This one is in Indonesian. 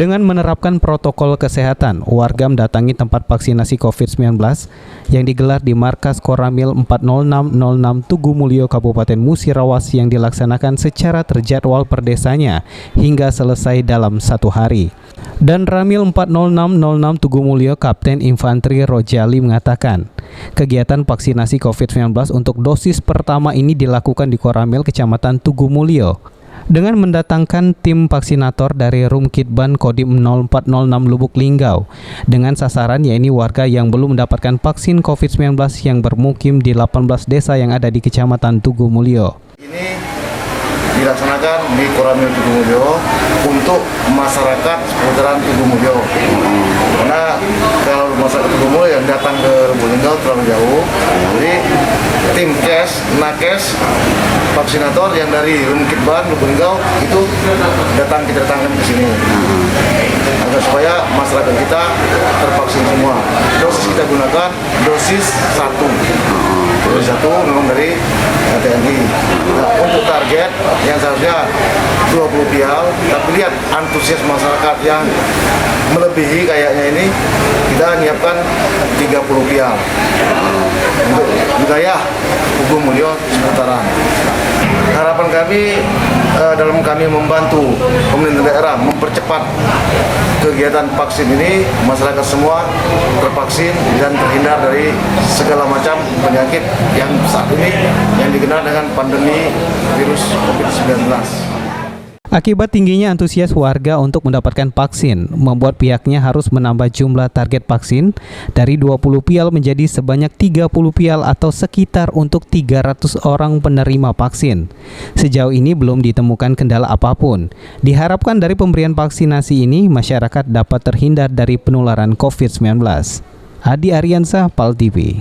Dengan menerapkan protokol kesehatan, warga mendatangi tempat vaksinasi COVID-19 yang digelar di Markas Koramil 40606 Tugu Mulyo, Kabupaten Musirawas yang dilaksanakan secara terjadwal per desanya hingga selesai dalam 1 hari. Dan Ramil 40606 Tugu Mulyo Kapten Infanteri Rojali mengatakan, kegiatan vaksinasi COVID-19 untuk dosis pertama ini dilakukan di Koramil, Kecamatan Tugu Mulyo, dengan mendatangkan tim vaksinator dari Rumkitban Kodim 0406 Lubuk Linggau dengan sasaran yaitu warga yang belum mendapatkan vaksin COVID-19 yang bermukim di 18 desa yang ada di Kecamatan Tugu Mulyo. Ini dilaksanakan di Koramil Tugu Mulyo untuk masyarakat seputaran Tugu Mulyo. Karena kalau masyarakat Tugu Mulyo yang datang ke Lubuk Linggau terlalu jauh, jadi tim nakes vaksinator yang dari Rumkitban Lubuk Linggau itu kita datangkan ke sini agar supaya masyarakat kita tervaksin semua. Dosis kita gunakan dosis 1 memang dari TNI. Nah, untuk target yang seharusnya 20 vial, tapi lihat antusias masyarakat yang melebihi kayaknya ini, kita menyiapkan 30 vial untuk wilayah Tugu Mulyo seputaran. Harapan kami dalam kami membantu pemerintah daerah mempercepat kegiatan vaksin ini, masyarakat semua tervaksin dan terhindar dari segala macam penyakit yang saat ini yang dikenal dengan pandemi virus COVID-19. Akibat tingginya antusias warga untuk mendapatkan vaksin, membuat pihaknya harus menambah jumlah target vaksin dari 20 vial menjadi sebanyak 30 vial atau sekitar untuk 300 orang penerima vaksin. Sejauh ini belum ditemukan kendala apapun. Diharapkan dari pemberian vaksinasi ini, masyarakat dapat terhindar dari penularan COVID-19. Adi Ariansyah, PAL TV.